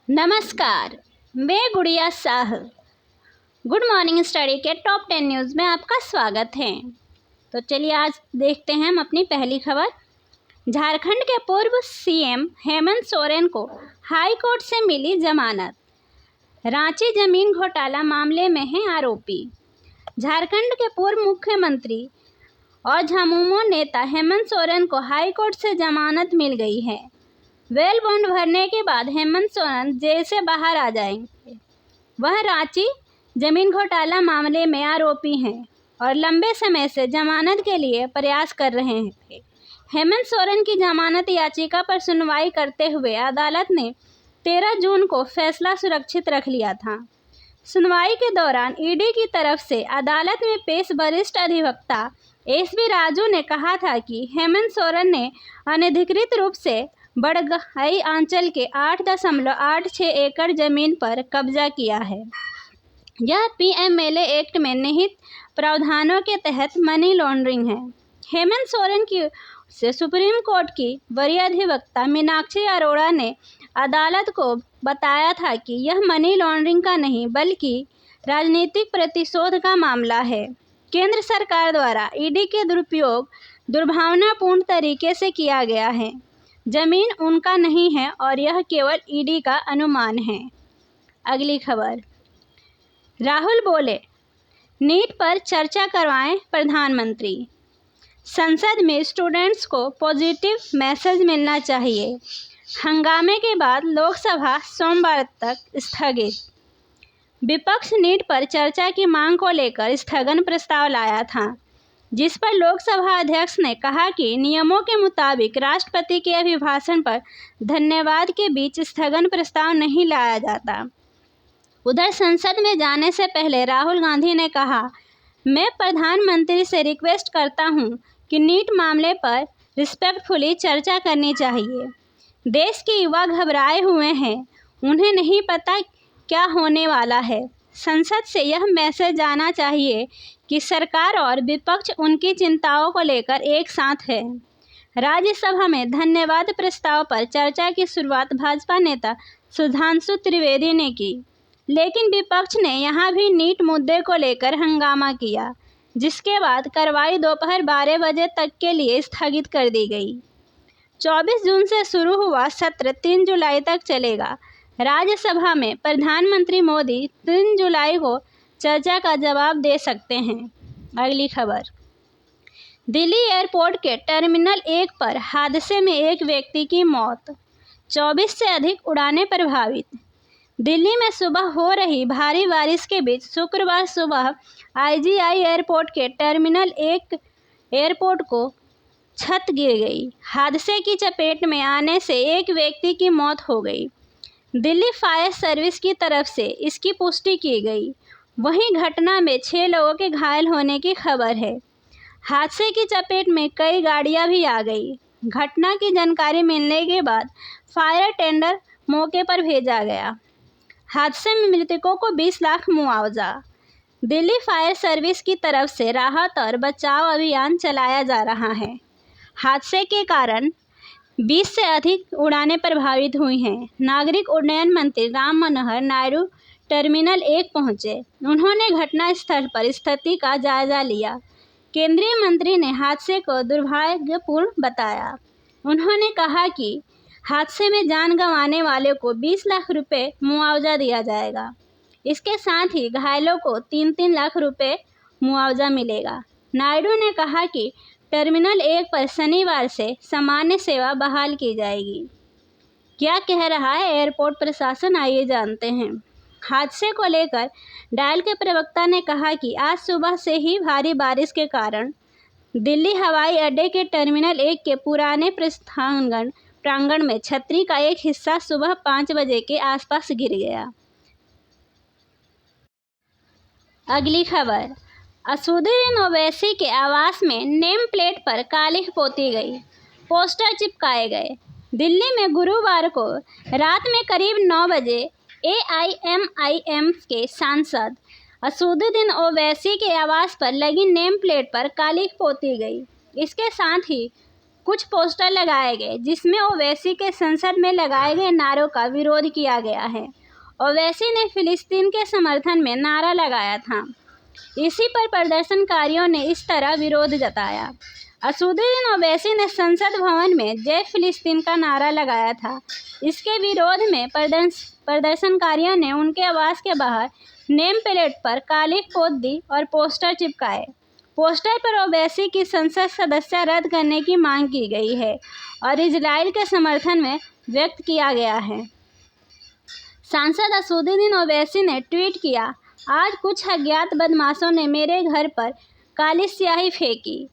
नमस्कार, मैं गुड़िया शाह। गुड मॉर्निंग स्टडी के टॉप 10 न्यूज़ में आपका स्वागत है। तो चलिए आज देखते हैं हम अपनी पहली खबर। झारखंड के पूर्व सीएम हेमंत सोरेन को हाई कोर्ट से मिली जमानत। रांची जमीन घोटाला मामले में हैं आरोपी। झारखंड के पूर्व मुख्यमंत्री और झामुमो नेता हेमंत सोरेन को हाई कोर्ट से जमानत मिल गई है। बेल बॉन्ड भरने के बाद हेमंत सोरेन जेल से बाहर आ जाएंगे। वह रांची जमीन घोटाला मामले में आरोपी हैं और लंबे समय से जमानत के लिए प्रयास कर रहे थे। हेमंत सोरेन की जमानत याचिका पर सुनवाई करते हुए अदालत ने 13 जून को फैसला सुरक्षित रख लिया था। सुनवाई के दौरान ईडी की तरफ से अदालत में पेश वरिष्ठ अधिवक्ता एसबी राजू ने कहा था कि हेमंत सोरेन ने अनधिकृत रूप से बड़गहाई अंचल के 8.86 एकड़ जमीन पर कब्जा किया है। यह पीएमएलए एक्ट में निहित प्रावधानों के तहत मनी लॉन्ड्रिंग है। हेमंत सोरेन की से सुप्रीम कोर्ट की वरीय अधिवक्ता मीनाक्षी अरोड़ा ने अदालत को बताया था कि यह मनी लॉन्ड्रिंग का नहीं बल्कि राजनीतिक प्रतिशोध का मामला है। केंद्र सरकार द्वारा ईडी के दुरुपयोग दुर्भावनापूर्ण तरीके से किया गया है। जमीन उनका नहीं है और यह केवल ईडी का अनुमान है। अगली खबर। राहुल बोले, नीट पर चर्चा करवाएं प्रधानमंत्री। संसद में स्टूडेंट्स को पॉजिटिव मैसेज मिलना चाहिए। हंगामे के बाद लोकसभा सोमवार तक स्थगित। विपक्ष नीट पर चर्चा की मांग को लेकर स्थगन प्रस्ताव लाया था, जिस पर लोकसभा अध्यक्ष ने कहा कि नियमों के मुताबिक राष्ट्रपति के अभिभाषण पर धन्यवाद के बीच स्थगन प्रस्ताव नहीं लाया जाता। उधर संसद में जाने से पहले राहुल गांधी ने कहा, मैं प्रधानमंत्री से रिक्वेस्ट करता हूं कि नीट मामले पर रिस्पेक्टफुली चर्चा करनी चाहिए। देश के युवा घबराए हुए हैं, उन्हें नहीं पता क्या होने वाला है। संसद से यह मैसेज आना चाहिए कि सरकार और विपक्ष उनकी चिंताओं को लेकर एक साथ है। राज्यसभा में धन्यवाद प्रस्ताव पर चर्चा की शुरुआत भाजपा नेता सुधांशु त्रिवेदी ने की, लेकिन विपक्ष ने यहां भी नीट मुद्दे को लेकर हंगामा किया, जिसके बाद कार्रवाई दोपहर 12 बजे तक के लिए स्थगित कर दी गई। 24 जून से शुरू हुआ सत्र 3 जुलाई तक चलेगा। राज्यसभा में प्रधानमंत्री मोदी 3 जुलाई को चर्चा का जवाब दे सकते हैं। अगली खबर। दिल्ली एयरपोर्ट के टर्मिनल 1 पर हादसे में एक व्यक्ति की मौत, 24 से अधिक उड़ानें प्रभावित। दिल्ली में सुबह हो रही भारी बारिश के बीच शुक्रवार सुबह आईजीआई एयरपोर्ट के टर्मिनल 1 एयरपोर्ट को छत गिर गई। हादसे की चपेट में आने से एक व्यक्ति की मौत हो गई। दिल्ली फायर सर्विस की तरफ से इसकी पुष्टि की गई। वहीं घटना में 6 लोगों के घायल होने की खबर है। हादसे की चपेट में कई गाड़ियां भी आ गई। घटना की जानकारी मिलने के बाद फायर टेंडर मौके पर भेजा गया। हादसे में मृतकों को 20 लाख मुआवजा। दिल्ली फायर सर्विस की तरफ से राहत और बचाव अभियान चलाया जा रहा है। हादसे के कारण 20 से अधिक उड़ानें प्रभावित हुई हैं। नागरिक उड्डयन मंत्री राम मनोहर नायडू टर्मिनल 1 पहुंचे। उन्होंने घटना स्थल पर स्थिति का जायजा लिया। केंद्रीय मंत्री ने हादसे को दुर्भाग्यपूर्ण बताया। उन्होंने कहा कि हादसे में जान गंवाने वाले को 20 लाख रुपए मुआवजा दिया जाएगा। इसके साथ ही घायलों को 3-3 लाख रुपए मुआवजा मिलेगा। नायडू ने कहा कि टर्मिनल 1 पर शनिवार से सामान्य सेवा बहाल की जाएगी। क्या कह रहा है एयरपोर्ट प्रशासन, आइए जानते हैं। हादसे को लेकर डायल के प्रवक्ता ने कहा कि आज सुबह से ही भारी बारिश के कारण दिल्ली हवाई अड्डे के टर्मिनल 1 के पुराने प्रांगण में छतरी का एक हिस्सा सुबह 5 बजे के आसपास गिर गया। अगली खबर। असदुद्दीन ओवैसी के आवास में नेम प्लेट पर कालिख पोती गई, पोस्टर चिपकाए गए। दिल्ली में गुरुवार को रात में करीब 9 बजे एआईएमआईएम के सांसद असदुद्दीन ओवैसी के आवास पर लगी नेम प्लेट पर कालिख पोती गई। इसके साथ ही कुछ पोस्टर लगाए गए जिसमें ओवैसी के संसद में लगाए गए नारों का विरोध किया गया है। ओवैसी ने फिलिस्तीन के समर्थन में नारा लगाया था। इसी पर प्रदर्शनकारियों ने इस तरह विरोध जताया। असदुद्दीन ओवैसी ने संसद भवन में जय फिलिस्तीन का नारा लगाया था। इसके विरोध में प्रदर्शनकारियों ने उनके आवास के बाहर नेम प्लेट पर काली पोत दी और पोस्टर चिपकाए। पोस्टर पर ओवैसी की संसद सदस्यता रद्द करने की मांग की गई है और इजराइल के समर्थन में व्यक्त किया गया है। सांसद असदुद्दीन ओवैसी ने ट्वीट किया, आज कुछ अज्ञात बदमाशों ने मेरे घर पर काली स्याही फेंकी।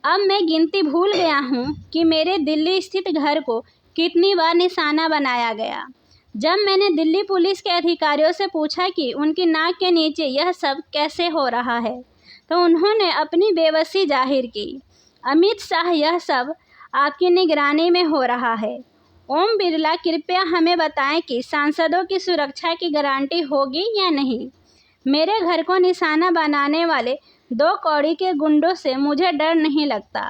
अब मैं गिनती भूल गया हूँ कि मेरे दिल्ली स्थित घर को कितनी बार निशाना बनाया गया। जब मैंने दिल्ली पुलिस के अधिकारियों से पूछा कि उनकी नाक के नीचे यह सब कैसे हो रहा है, तो उन्होंने अपनी बेबसी जाहिर की। अमित शाह, यह सब आपकी निगरानी में हो रहा है। ओम बिरला, कृपया हमें बताएं कि सांसदों की सुरक्षा की गारंटी होगी या नहीं। मेरे घर को निशाना बनाने वाले 2 कौड़ी के गुंडों से मुझे डर नहीं लगता।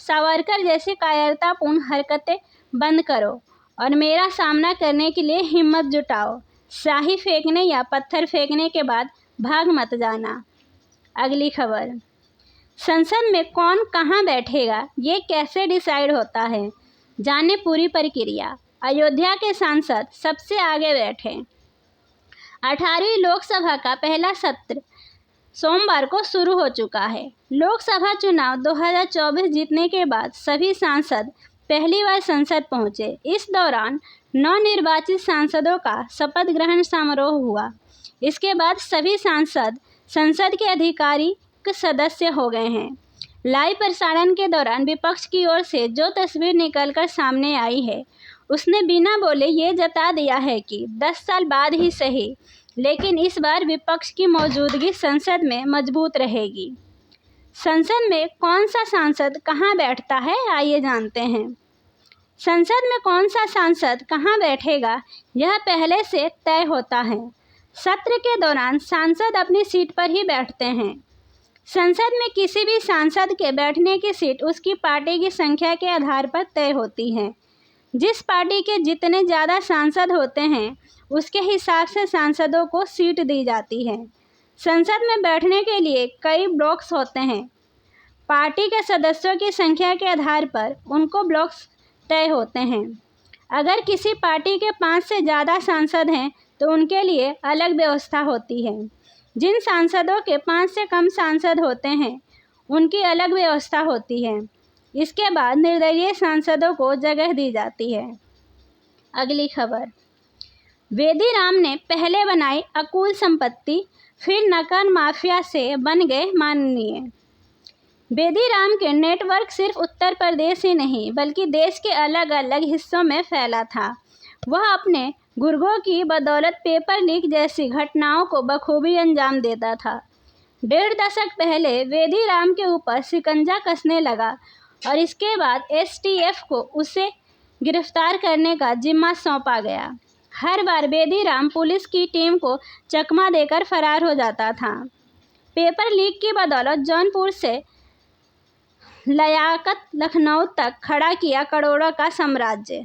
सावरकर जैसी कायरतापूर्ण हरकतें बंद करो और मेरा सामना करने के लिए हिम्मत जुटाओ। स्याही फेंकने या पत्थर फेंकने के बाद भाग मत जाना। अगली खबर, संसद में कौन कहाँ बैठेगा ये कैसे डिसाइड होता है, जाने पूरी प्रक्रिया। अयोध्या के सांसद सबसे आगे बैठे। 18वीं लोकसभा का पहला सत्र सोमवार को शुरू हो चुका है। लोकसभा चुनाव 2024 जीतने के बाद सभी सांसद पहली बार संसद पहुंचे। इस दौरान नवनिर्वाचित सांसदों का शपथ ग्रहण समारोह हुआ। इसके बाद सभी सांसद संसद के आधिकारिक सदस्य हो गए हैं। लाइव प्रसारण के दौरान विपक्ष की ओर से जो तस्वीर निकलकर सामने आई है, उसने बिना बोले ये जता दिया है कि 10 साल बाद ही सही, लेकिन इस बार विपक्ष की मौजूदगी संसद में मजबूत रहेगी। संसद में कौन सा सांसद कहां बैठता है, आइए जानते हैं। संसद में कौन सा सांसद कहां बैठेगा, यह पहले से तय होता है। सत्र के दौरान सांसद अपनी सीट पर ही बैठते हैं। संसद में किसी भी सांसद के बैठने की सीट उसकी पार्टी की संख्या के आधार पर तय होती है। जिस पार्टी के जितने ज़्यादा सांसद होते हैं, उसके हिसाब से सांसदों को सीट दी जाती है। संसद में बैठने के लिए कई ब्लॉक्स होते हैं। पार्टी के सदस्यों की संख्या के आधार पर उनको ब्लॉक्स तय होते हैं। अगर किसी पार्टी के 5 से ज़्यादा सांसद हैं, तो उनके लिए अलग व्यवस्था होती है। जिन सांसदों के 5 से कम सांसद होते हैं, उनकी अलग व्यवस्था होती है। इसके बाद निर्दलीय सांसदों को जगह दी जाती है। अगली खबर, बेदी राम ने पहले बनाई अकुल संपत्ति, फिर नकल माफिया से बन गए माननीय। बेदी राम के नेटवर्क सिर्फ उत्तर प्रदेश ही नहीं बल्कि देश के अलग अलग हिस्सों में फैला था। वह अपने गुर्गों की बदौलत पेपर लीक जैसी घटनाओं को बखूबी अंजाम देता था। 1.5 दशक पहले बेदी राम के ऊपर शिकंजा कसने लगा और इसके बाद STF को उसे गिरफ्तार करने का जिम्मा सौंपा गया। हर बार बेदी राम पुलिस की टीम को चकमा देकर फरार हो जाता था। पेपर लीक की बदौलत जौनपुर से लियाकत लखनऊ तक खड़ा किया करोड़ों का साम्राज्य।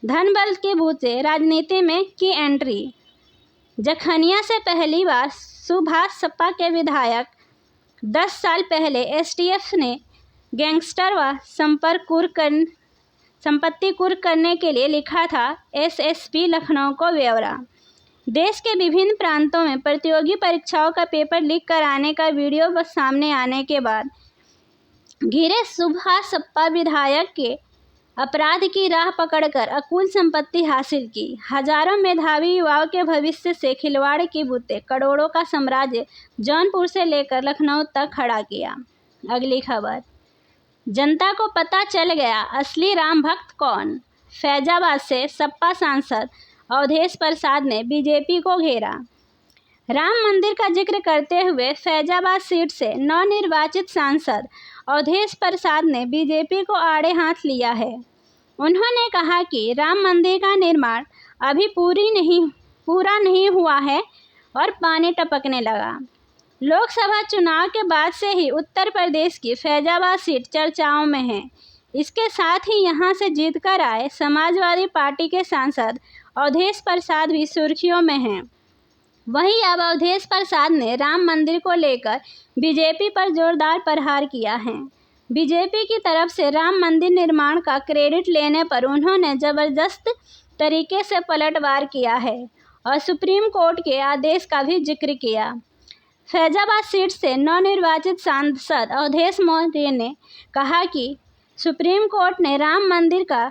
धन बल के भूते राजनीति में की एंट्री। जखनिया से पहली बार सुभाष सपा के विधायक। 10 साल पहले STF ने गैंगस्टर व संपत्ति कुर्क करने के लिए लिखा था SSP लखनऊ को ब्यौरा। देश के विभिन्न प्रांतों में प्रतियोगी परीक्षाओं का पेपर लीक कराने का वीडियो सामने आने के बाद घिरे सुभाष सपा विधायक के अपराध की राह पकड़कर अकुल संपत्ति हासिल की। हजारों मेधावी युवाओं के भविष्य से खिलवाड़ की बुते करोड़ों का साम्राज्य जौनपुर से लेकर लखनऊ तक खड़ा किया। अगली खबर, जनता को पता चल गया असली राम भक्त कौन। फैजाबाद से सपा सांसद अवधेश प्रसाद ने बीजेपी को घेरा। राम मंदिर का जिक्र करते हुए फैजाबाद सीट से नवनिर्वाचित सांसद अवधेश प्रसाद ने बीजेपी को आड़े हाथ लिया है। उन्होंने कहा कि राम मंदिर का निर्माण अभी पूरा नहीं हुआ है और पानी टपकने लगा। लोकसभा चुनाव के बाद से ही उत्तर प्रदेश की फैजाबाद सीट चर्चाओं में है। इसके साथ ही यहां से जीतकर आए समाजवादी पार्टी के सांसद अवधेश प्रसाद भी सुर्खियों में हैं। वहीं अब अवधेश प्रसाद ने राम मंदिर को लेकर बीजेपी पर जोरदार प्रहार किया है। बीजेपी की तरफ से राम मंदिर निर्माण का क्रेडिट लेने पर उन्होंने जबरदस्त तरीके से पलटवार किया है और सुप्रीम कोर्ट के आदेश का भी जिक्र किया। फैजाबाद सीट से नवनिर्वाचित सांसद अवधेश मौर्य ने कहा कि सुप्रीम कोर्ट ने राम मंदिर का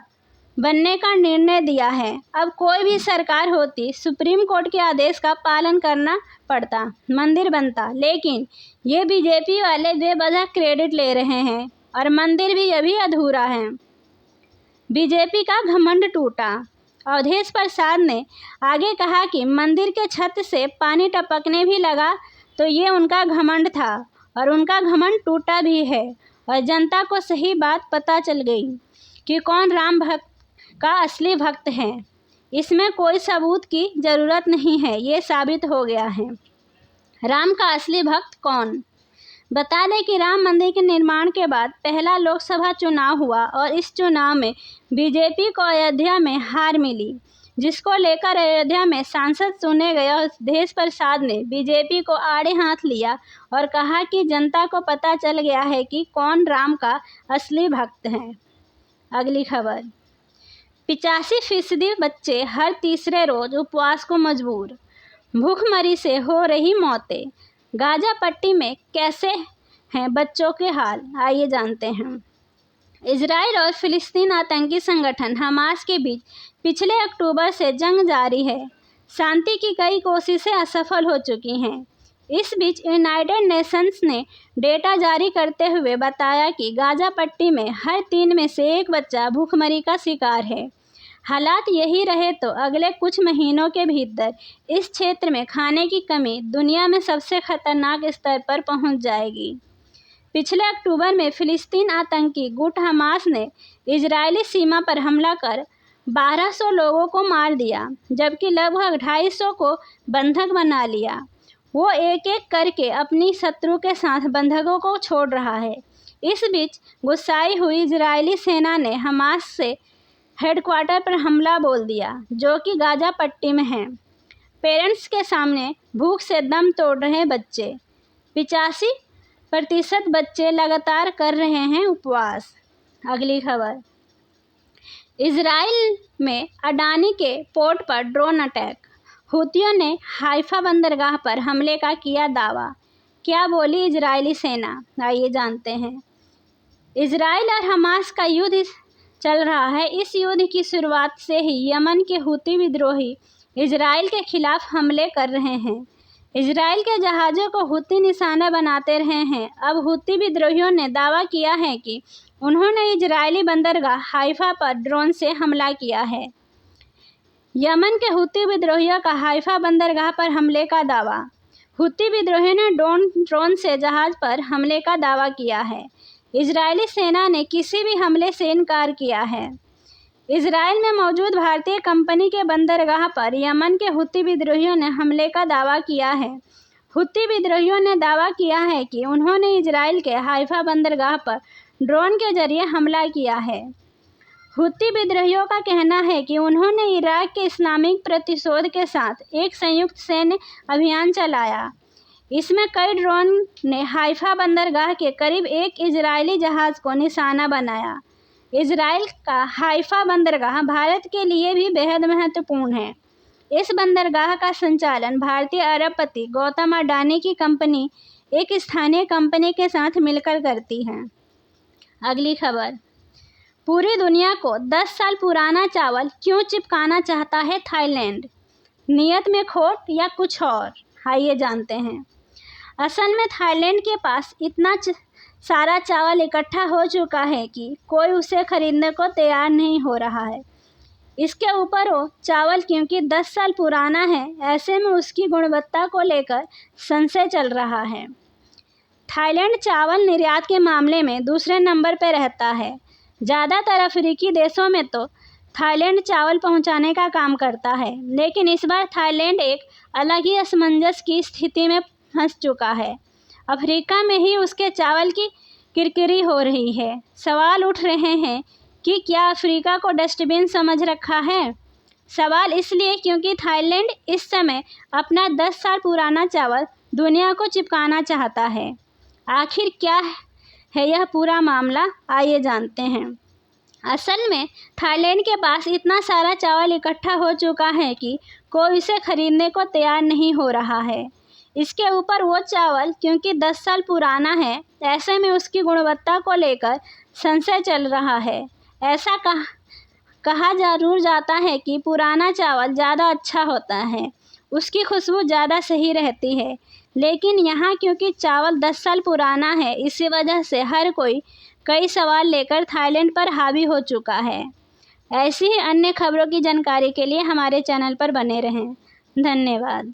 बनने का निर्णय दिया है। अब कोई भी सरकार होती, सुप्रीम कोर्ट के आदेश का पालन करना पड़ता, मंदिर बनता। लेकिन ये बीजेपी वाले बेवजह क्रेडिट ले रहे हैं और मंदिर भी अभी अधूरा है। बीजेपी का घमंड टूटा। अवधेश प्रसाद ने आगे कहा कि मंदिर के छत से पानी टपकने भी लगा तो ये उनका घमंड था और उनका घमंड टूटा भी है और जनता को सही बात पता चल गई कि कौन राम भक्त का असली भक्त है। इसमें कोई सबूत की ज़रूरत नहीं है, ये साबित हो गया है। राम का असली भक्त कौन? बता दें कि राम मंदिर के निर्माण के बाद पहला लोकसभा चुनाव हुआ और इस चुनाव में बीजेपी को अयोध्या में हार मिली, जिसको लेकर अयोध्या में सांसद चुने गए अवधेश प्रसाद ने बीजेपी को आड़े हाथ लिया और कहा कि जनता को पता चल गया है कि कौन राम का असली भक्त है। अगली खबर, 85% बच्चे हर तीसरे रोज उपवास को मजबूर, भूखमरी से हो रही मौतें। गाजा पट्टी में कैसे हैं बच्चों के हाल, आइए जानते हैं। इजराइल और फिलिस्तीन आतंकी संगठन हमास के बीच पिछले अक्टूबर से जंग जारी है। शांति की कई कोशिशें असफल हो चुकी हैं। इस बीच यूनाइटेड नेशंस ने डेटा जारी करते हुए बताया कि गाजा पट्टी में हर 3 में से 1 बच्चा भूखमरी का शिकार है। हालात यही रहे तो अगले कुछ महीनों के भीतर इस क्षेत्र में खाने की कमी दुनिया में सबसे खतरनाक स्तर पर पहुंच जाएगी। पिछले अक्टूबर में फिलिस्तीन आतंकी गुट हमास ने इजरायली सीमा पर हमला कर 1200 लोगों को मार दिया, जबकि लगभग 250 को बंधक बना लिया। वो एक एक करके अपनी शत्रु के साथ बंधकों को छोड़ रहा है। इस बीच गुस्साई हुई इजरायली सेना ने हमास से हेडक्वार्टर पर हमला बोल दिया, जो कि गाजा पट्टी में है। पेरेंट्स के सामने भूख से दम तोड़ रहे बच्चे। 85% बच्चे लगातार कर रहे हैं उपवास। अगली खबर, इजराइल में अडानी के पोर्ट पर ड्रोन अटैक। हुतियों ने हाइफा बंदरगाह पर हमले का किया दावा। क्या बोली इजरायली सेना, आइए जानते हैं। इजराइल और हमास का युद्ध चल रहा है। इस युद्ध की शुरुआत से ही यमन के हुती विद्रोही इजराइल के खिलाफ हमले कर रहे हैं। इजराइल के जहाज़ों को हुती निशाना बनाते रहे हैं। अब हुती विद्रोहियों ने दावा किया है कि उन्होंने इजरायली बंदरगाह हाइफा पर ड्रोन से हमला किया है। यमन के हुती विद्रोहियों का हाइफा बंदरगाह पर हमले का दावा। हुती विद्रोहियों ने ड्रोन से जहाज़ पर हमले का दावा किया है। इजरायली सेना ने किसी भी हमले से इनकार किया है। इजराइल में मौजूद भारतीय कंपनी के बंदरगाह पर यमन के हुती विद्रोहियों ने हमले का दावा किया है। हुती विद्रोहियों ने दावा किया है कि उन्होंने इजराइल के हाइफा बंदरगाह पर ड्रोन के जरिए हमला किया है। हुती विद्रोहियों का कहना है कि उन्होंने इराक के इस्लामिक प्रतिशोध के साथ एक संयुक्त सैन्य अभियान चलाया। इसमें कई ड्रोन ने हाइफा बंदरगाह के करीब एक इजरायली जहाज़ को निशाना बनाया। इजराइल का हाइफा बंदरगाह भारत के लिए भी बेहद महत्वपूर्ण है। इस बंदरगाह का संचालन भारतीय अरबपति गौतम अडानी की कंपनी एक स्थानीय कंपनी के साथ मिलकर करती है। अगली खबर, पूरी दुनिया को 10 साल पुराना चावल क्यों चिपकाना चाहता है थाईलैंड? नियत में खोट या कुछ और, आइए जानते हैं। असल में थाईलैंड के पास इतना सारा चावल इकट्ठा हो चुका है कि कोई उसे खरीदने को तैयार नहीं हो रहा है। इसके ऊपर वो चावल क्योंकि 10 साल पुराना है, ऐसे में उसकी गुणवत्ता को लेकर संशय चल रहा है। थाईलैंड चावल निर्यात के मामले में दूसरे नंबर पर रहता है। ज़्यादातर अफ्रीकी देशों में तो थाईलैंड चावल पहुंचाने का काम करता है, लेकिन इस बार थाईलैंड एक अलग ही असमंजस की स्थिति में फंस चुका है। अफ्रीका में ही उसके चावल की किरकिरी हो रही है। सवाल उठ रहे हैं कि क्या अफ्रीका को डस्टबिन समझ रखा है। सवाल इसलिए क्योंकि थाईलैंड इस समय अपना 10 साल पुराना चावल दुनिया को चिपकाना चाहता है। आखिर क्या है यह पूरा मामला, आइए जानते हैं। असल में थाईलैंड के पास इतना सारा चावल इकट्ठा हो चुका है कि कोई इसे खरीदने को तैयार नहीं हो रहा है। इसके ऊपर वो चावल क्योंकि 10 साल पुराना है, ऐसे में उसकी गुणवत्ता को लेकर संशय चल रहा है। ऐसा कहा जरूर जाता है कि पुराना चावल ज़्यादा अच्छा होता है, उसकी खुशबू ज़्यादा सही रहती है। लेकिन यहाँ क्योंकि चावल 10 साल पुराना है, इसी वजह से हर कोई कई सवाल लेकर थाईलैंड पर हावी हो चुका है। ऐसी ही अन्य खबरों की जानकारी के लिए हमारे चैनल पर बने रहें। धन्यवाद।